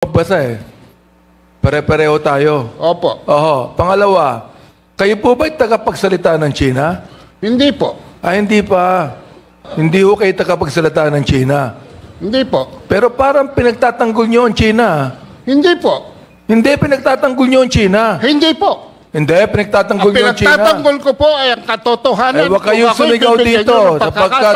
Basa eh. Pare-pareho tayo. Opo. Oho. Pangalawa, kayo po ba'y tagapagsalita ng China? Hindi po. Hindi pa. Hindi ho kayo tagapagsalita ng China. Hindi po. Pero parang pinagtatanggol nyo ang China. Hindi po. Hindi, pinagtatanggol nyo ang China. Hindi po. Hindi, pinagtatanggol Ang nyo ang China. pinagtatanggol ko po ay ang katotohanan. Huwag kayong sumigaw dito sapagkat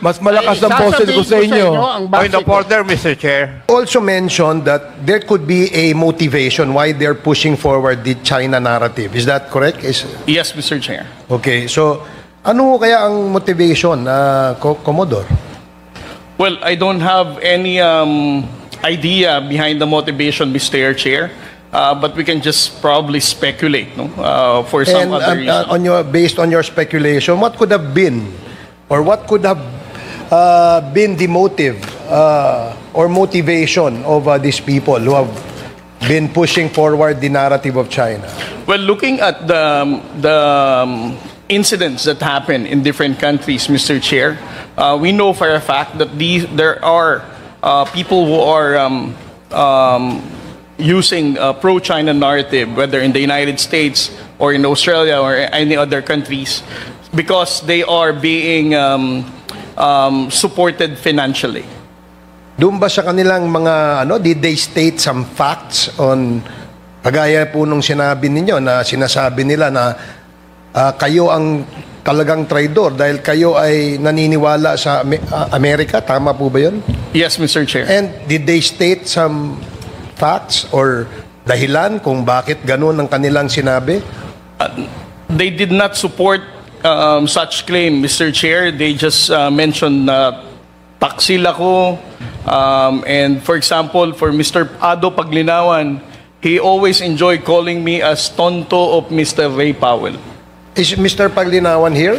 mas malakas ang boses ko sa inyo. Point of order, Mr. Chair. Also mentioned that there could be a motivation why they're pushing forward the China narrative. Is that correct? Yes, Mr. Chair. Okay, so ano kaya ang motivation, Commodore? Well, I don't have any idea behind the motivation, Mr. Chair, but we can just probably speculate, no, for some other reason. Based on your speculation, what could have been, or what could have been the motive or motivation of these people who have been pushing forward the narrative of China? Well, looking at the incidents that happen in different countries, Mr. Chair, we know for a fact that there are people who are using pro-China narrative, whether in the United States or in Australia or any other countries, because they are being supported financially. Doon ba sa kanilang mga, did they state some facts on, kagaya po nung sinabi ninyo na sinasabi nila na kayo ang talagang traidor dahil kayo ay naniniwala sa Amerika? Tama po ba yun? Yes, Mr. Chair. And did they state some facts or dahilan kung bakit ganun ang kanilang sinabi? They did not support such claim, Mr. Chair. They just mentioned taksil ako. And for example, for Mr. Ado Paglinawan, he always enjoyed calling me as tonto of Mr. Ray Powell. Is Mr. Paglinawan here?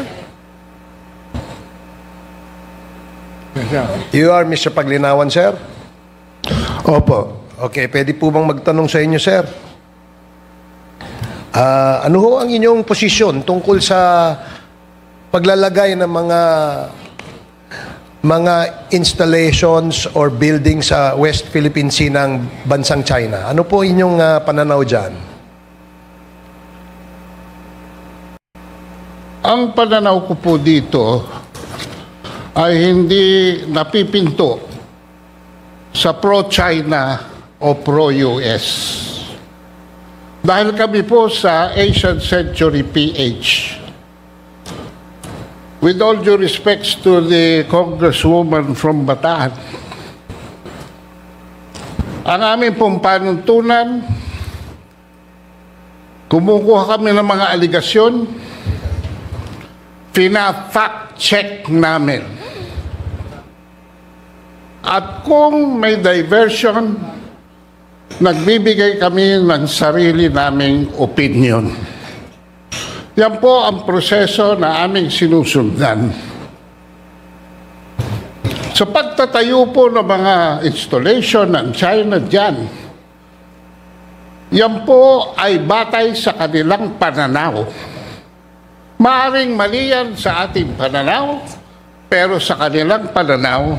You are Mr. Paglinawan, sir? Opo. Okay, pwede po bang magtanong sa inyo, sir? Ano ho ang inyong posisyon tungkol sa paglalagay ng mga installations or buildings sa West Philippine Sea ng bansang China? Ano po inyong pananaw dyan? Ang pananaw ko po dito ay hindi napipinto sa pro-China o pro-US. Dahil kami po sa Asian Century PH. With all due respects to the Congresswoman from Bataan, ang aming pong panuntunan, kumukuha kami ng mga aligasyon, pina-fact check namin. At kung may diversion, nagbibigay kami ng sarili naming opinion. Yan po ang proseso na aming sinusundan. Sa pagtatayo po ng mga installation ng China dyan, yan po ay batay sa kanilang pananaw. Maaring mali yan sa ating pananaw, pero sa kanilang pananaw,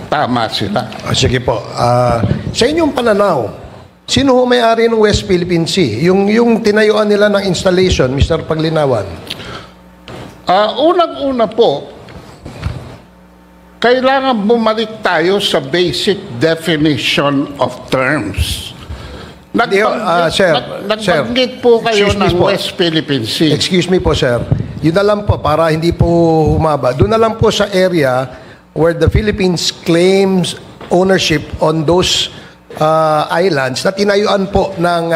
tama sila. Sige po. Sa inyong pananaw, sino ho may-ari ng West Philippine Sea? Yung tinayuan nila ng installation, Mr. Paglinawan? Unang-una po, kailangan bumalik tayo sa basic definition of terms. Nagbanggit po kayo ng West Philippine Sea. Excuse me po, sir. Yun na lang po, para hindi po humaba. Doon na lang po sa area where the Philippines claims ownership on those islands na tinayuan po ng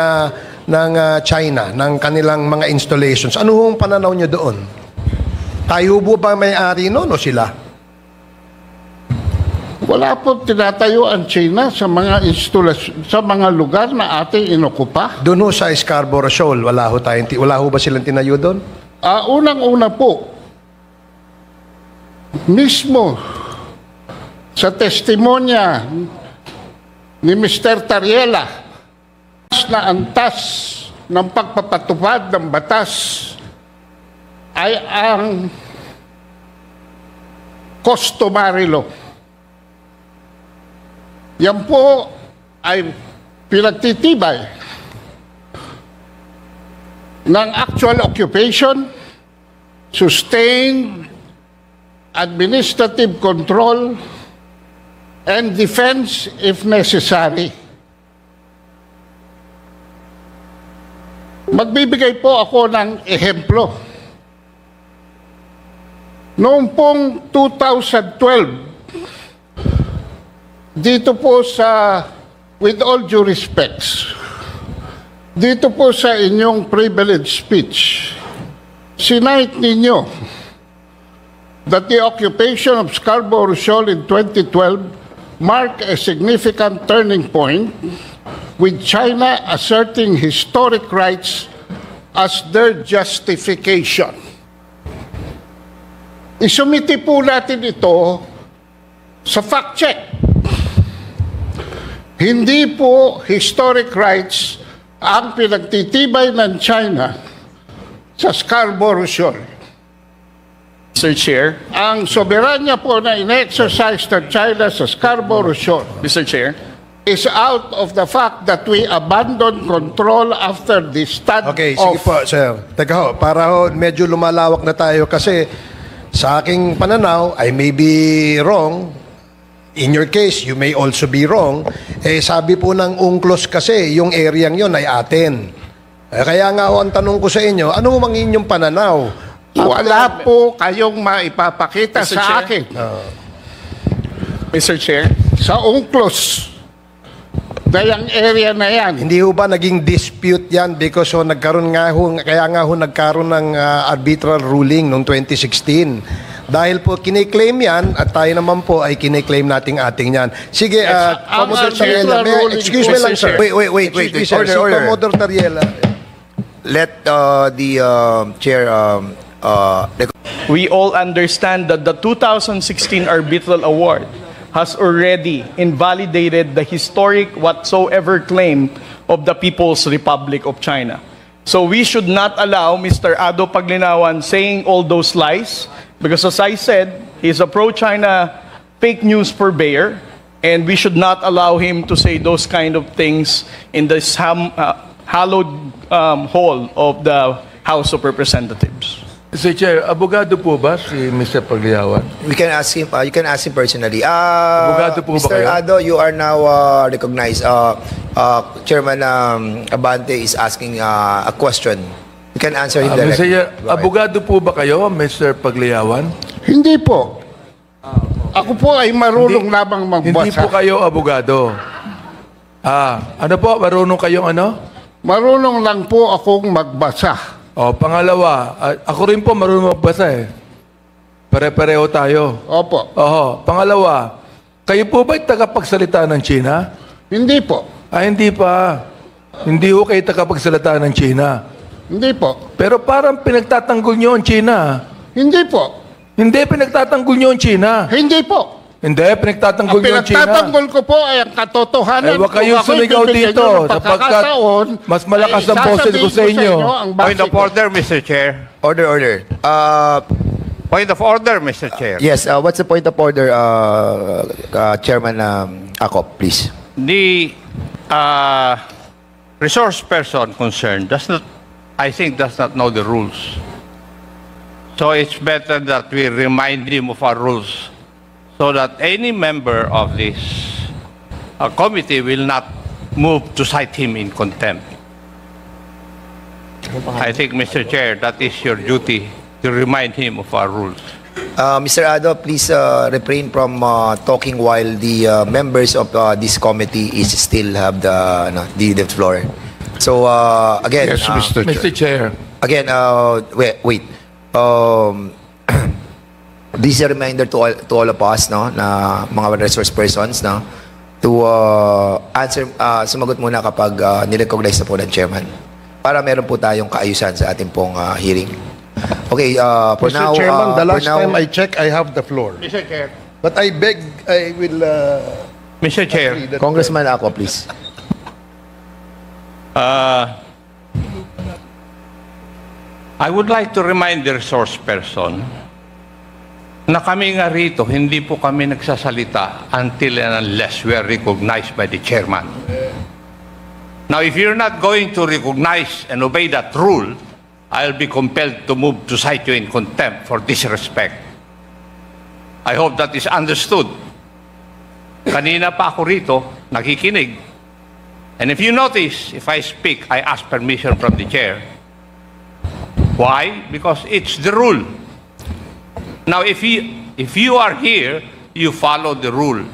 China, ng kanilang mga installations. Ano hong pananaw nyo doon? Tayo po ba may-ari noon o sila? Wala po tinatayo ang China sa mga sa mga lugar na ating inokupa. Doon ho sa Scarborough Shoal, wala ho ba silang tinayo doon? Unang-una po, mismo sa testimonya ni Mr. Tariela na antas ng pagpapatupad ng batas ay ang customary law. Yan po ay pinagtitibay ng actual occupation, sustained administrative control, and defense if necessary. Magbibigay po ako ng ehemplo. Noong pong 2012, dito po sa, with all due respects, dito po sa inyong privilege speech, sinight ninyo that the occupation of Scarborough Shoal in 2012 marked a significant turning point, with China asserting historic rights as their justification. Isumiti po natin ito sa fact check. Hindi po historic rights ang pinagtitibay ng China sa Scarborough Shoal. Mr. Chair. Ang soberanya po na in-exercise ng China sa Scarborough Shoal Mr. Chair. is out of the fact that we abandoned control after the stand-off. Okay, sige po, sir. Teka ho, para ho, medyo lumalawak na tayo kasi sa aking pananaw, I may be wrong. In your case, you may also be wrong. Eh, sabi po ng UNCLOS kasi, yung area yon ay atin. Eh, kaya nga ho, ang tanong ko sa inyo, ano mang inyong pananaw? Wala po kayong maipapakita Mr. sa Chair? akin. Mr. Chair. Sa UNCLOS, dayang area na yan. Hindi ho ba naging dispute yan because ho, nagkaroon nga ho, kaya nga ho nagkaroon ng arbitral ruling noong 2016. Dahil po kiniklaim yan at tayo naman po ay kiniklaim nating ating yan. Sige, Commodore Tariela, excuse me lang sir. Wait. Excuse me, sir. Si Order. Commodore Tariela. Let the chair. We all understand that the 2016 arbitral award has already invalidated the historic whatsoever claim of the People's Republic of China. So we should not allow Mr. Ado Paglinawan saying all those lies, because as I said, he's a pro-China fake news purveyor, and we should not allow him to say those kind of things in this hallowed hall of the House of Representatives. Mr. Chair, abogado po ba si Mr. Pagliawan? We can ask him. You can ask him personally. Abogado po ba Mr. kayo? Ado, you are now recognized. Chairman Abante is asking a question. You can answer him Mr. directly. Chair, Go ahead. abogado po ba kayo, Mr. Pagliawan? Hindi po. Ako po ay marunong lamang Hindi magbasa. po kayo abogado. Ano po? Marunong kayong ano? Marunong lang po akong magbasa. O, pangalawa, ako rin po marunong magbasa eh. Pare-pareho tayo. Opo. Oho. Pangalawa, kayo po ba'y tagapagsalita ng China? Hindi po. Hindi pa. Hindi ho kayo tagapagsalita ng China. Hindi po. Pero parang pinagtatanggol nyo ang China. Hindi po. Hindi, pinagtatanggol nyo ang China. Hindi po. Hindi, pinagtatanggol Ang nyo ang China. pinagtatanggol ko po ay ang katotohanan. Huwag kayong Kung ako'y sumigaw bibigyan dito, nyo ng sapagkat pagkakataon, mas malakas ay ang boses ko sa inyo. ang Point of base ko. order, Mr. Chair. Order. Point of order, Mr. Chair. Yes. What's the point of order, Chairman Akop, please? The resource person concerned does not know the rules. So it's better that we remind him of our rules, so that any member of this committee will not move to cite him in contempt. I think, Mr. Chair, that is your duty to remind him of our rules. Mr. Ado, please refrain from talking while the members of this committee is still have the floor. So again, Yes, Mr. Chair. Mr. Chair. again, wait. This is a reminder to all of us, no, na mga resource persons, no, to answer, sumagot muna kapag nirecognize na po ng chairman, para meron po tayong kaayusan sa ating pong hearing. Okay, for Mr. now, Chairman, the last for now, time I check, I have the floor. Mr. Chair. But I beg, I will... Mr. Chair. Congressman Ako, please. I would like to remind the resource person na kami nga rito, hindi po kami nagsasalita until and unless we are recognized by the chairman. Now, if you're not going to recognize and obey that rule, I'll be compelled to move to cite you in contempt for disrespect. I hope that is understood. Kanina pa ako rito, nakikinig. And if you notice, if I speak, I ask permission from the chair. Why? Because it's the rule. Now, if you are here, you follow the rule.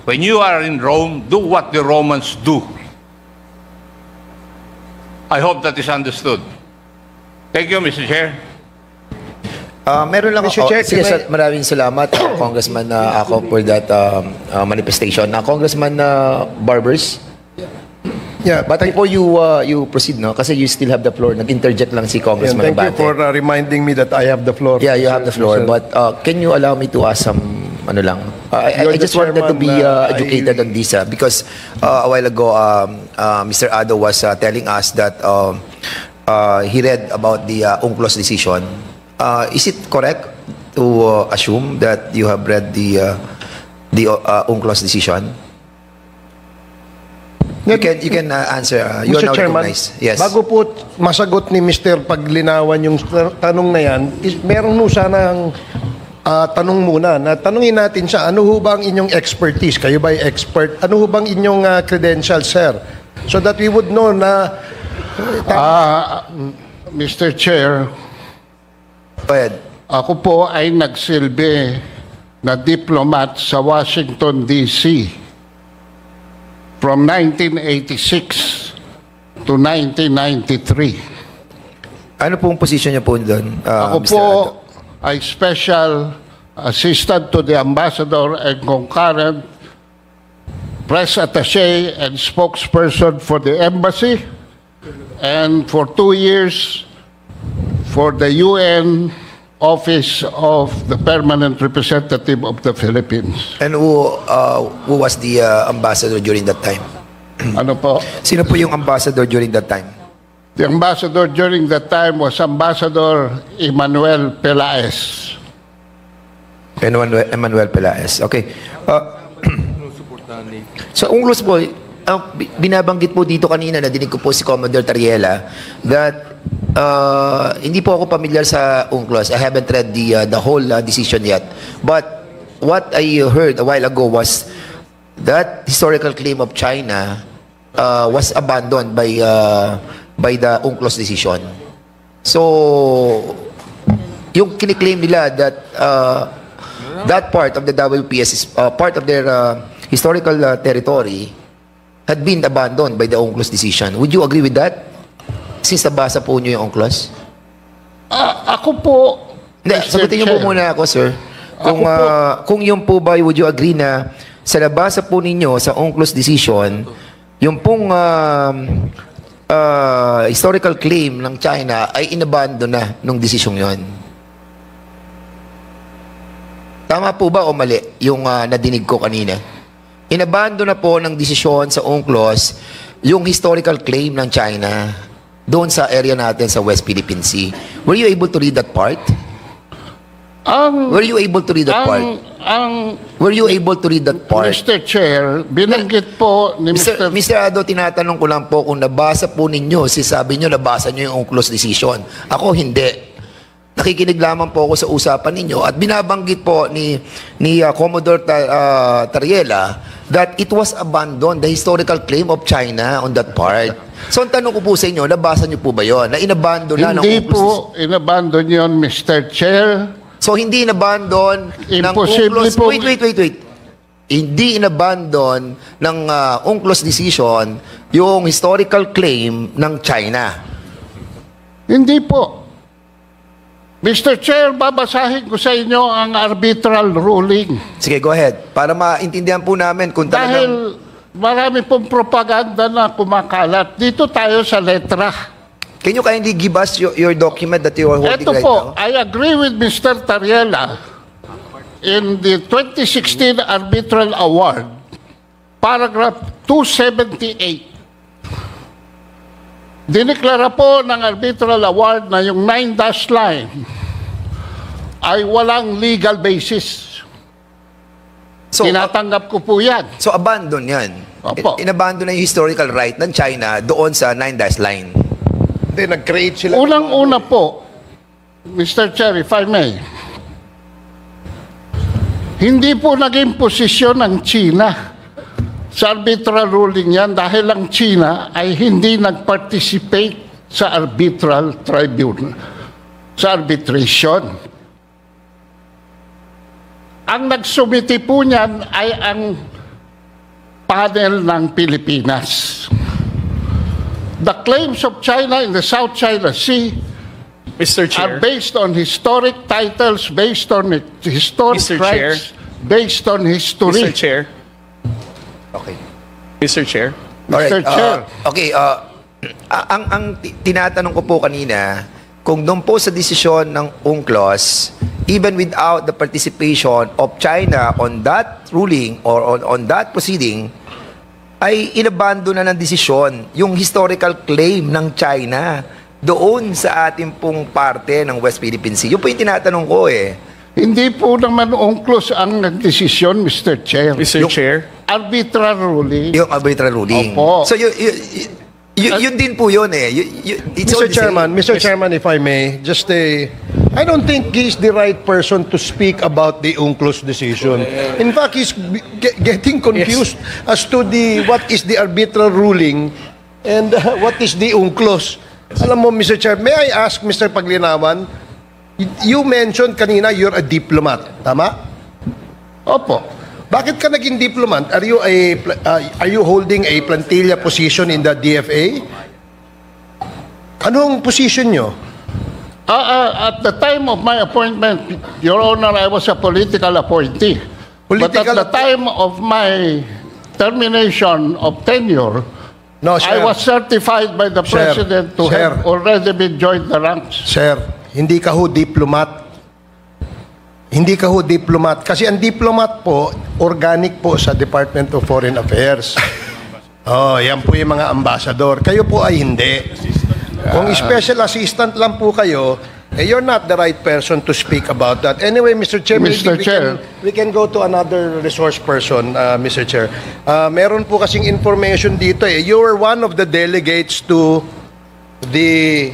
When you are in Rome, do what the Romans do. I hope that is understood. Thank you, Mr. Chair. Meron lang Mr. ako. Chair, Sige, can I- maraming salamat, Congressman ako for that manifestation. Congressman Barbers, Yeah, but before you proceed, no, kasi you still have the floor. Nag-interject lang si Congressman thank you Abante. for reminding me that I have the floor. Yeah, you have the floor. Mr. But can you allow me to ask some, I You're the just wanted to be chairman, educated on this because a while ago, Mr. Ado was telling us that he read about the UNCLOS decision. Is it correct to assume that you have read the UNCLOS decision? You can answer. You are Mr. now Chairman, recognized. Yes. bago po masagot ni Mr. Paglinawan yung tanong na yan, meron no sanang tanong muna na tanungin natin siya, ano ho ba ang inyong expertise? Kayo ba ay expert? Ano ho bang inyong credentials, sir? So that we would know na Mr. Chair, Go ahead. ako po ay nagsilbi na diplomat sa Washington, D.C. from 1986 to 1993. Ano pong position niya po doon, Ako Mr. po Ado? ay special assistant to the ambassador and concurrent press attaché and spokesperson for the embassy, and for 2 years for the UN Office of the Permanent Representative of the Philippines. And who was the ambassador during that time? Ano po? Sino po yung ambassador during that time? The ambassador during that time was Ambassador Emmanuel Pelaez. Emmanuel Pelaez. Okay. So, UNCLOS po, binabanggit po dito kanina, nadinig ko po si Commodore Tariela, that hindi po ako familiar sa UNCLOS. I haven't read the whole decision yet. But what I heard a while ago was that historical claim of China was abandoned by the UNCLOS decision. So, yung kiniklaim nila that that part of the WPS is part of their historical territory had been abandoned by the UNCLOS decision. Would you agree with that? Since nabasa po nyo yung UNCLOS? Ako po, Hindi, Mr. sagutin niyo po Chair, muna ako, sir. Kung, Ako po. kung yun po ba, would you agree na sa nabasa po ninyo sa UNCLOS decision, yung pong historical claim ng China ay inabandon na nung decision yon? Tama po ba o mali yung nadinig ko kanina? Inabandon na po ng desisyon sa UNCLOS yung historical claim ng China doon sa area natin sa West Philippine Sea. Were you able to read that part? Were you able to read that part? Were you able to read that part? Mr. Chair, binanggit po ni Mr. Mr. Ado, tinatanong ko lang po kung nabasa po ninyo, sabi nyo nabasa nyo yung UNCLOS decision. Ako hindi. Nakikinig lamang po ako sa usapan ninyo at binabanggit po ni Commodore Tariela that it was abandoned, the historical claim of China on that part. So ang tanong ko po sa inyo, nabasa nyo po ba yun? Na inabandon na ng Hindi UNCLOS? po inabandon yon, Mr. Chair. So hindi inabandon ng Imposible UNCLOS. po. Wait. Hindi inabandon ng UNCLOS decision yung historical claim ng China. Hindi po. Mr. Chair, babasahin ko sa inyo ang arbitral ruling. Sige, go ahead. Para maintindihan po namin kung talagang... Dahil marami pong propaganda na kumakalat. Dito tayo sa letra. Can you kindly give us your document that you are holding Ito right po, now? I agree with Mr. Tariela in the 2016 Arbitral Award, paragraph 278. Diniklara po ng Arbitral Award na yung 9-dash line ay walang legal basis. So, Tinatanggap ko po yan. so abandon yan. Opo. Inabandon na yung historical right ng China doon sa 9-dash line. Hindi, nag-create sila. Unang-una po, Mr. Chair, if I may, hindi po naging posisyon ng China sa arbitral ruling yan dahil ang China ay hindi nag-participate sa arbitral tribunal, sa arbitration. Ang nagsumiti po niyan ay ang panel ng Pilipinas. The claims of China in the South China Sea Mr. are Chair. based on historic titles, based on historic Mr. rights, based on history. Mr. Chair. Okay. Mr. Chair. Mr. Chair. Okay, ang tinatanong ko po kanina, kung doon po sa desisyon ng UNCLOS, even without the participation of China on that ruling or on that proceeding, ay inabando na ng desisyon yung historical claim ng China doon sa ating pong parte ng West Philippine Sea. Yun po yung tinatanong ko eh. Hindi po naman UNCLOS ang nagdesisyon, Mr. Chair. Mr. Chair. Arbitral ruling. Yung arbitral ruling. Opo. So yun din po yun eh. It's all Mr. the same. Chairman, if I may, just I don't think he's the right person to speak about the UNCLOS decision. In fact, he's getting confused as to what is the arbitral ruling and what is the UNCLOS. Alam mo, Mr. Chair, may I ask, Mr. Paglinawan, you mentioned kanina you're a diplomat, tama? Opo. Bakit ka naging diplomat? Are you holding a plantilla position in the DFA? Anong position nyo? At the time of my appointment, Your Honor, I was a political appointee. But at the time of my termination of tenure, No, I was certified by the Sir, President to sir. have already been joined the ranks. Sir, hindi ka ho diplomat. Hindi ka ho diplomat. Kasi ang diplomat po, organic po sa Department of Foreign Affairs. Oh, yan po yung mga ambassador. Kayo po ay hindi. Kung special assistant lang po kayo, you're not the right person to speak about that. Anyway, Mr. Chair, Mr. Chair. we can go to another resource person, Mr. Chair. Meron po kasing information dito eh. You were one of the delegates to the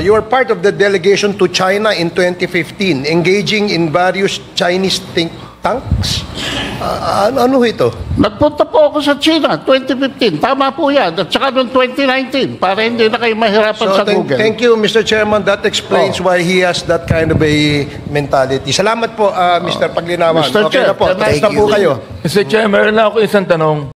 you were part of the delegation to China in 2015, engaging in various Chinese think tanks. Ano ito? Nagpunta po ako sa China, 2015. Tama po yan. At saka noong 2019, para hindi na kayo mahirapan sa Google. Thank you, Mr. Chairman. That explains why he has that kind of a mentality. Salamat po, Mr. Paglinawan. Mr. Okay Chair, na po. can I- Tapos na po kayo. Mr. Chair, meron lang ako isang tanong.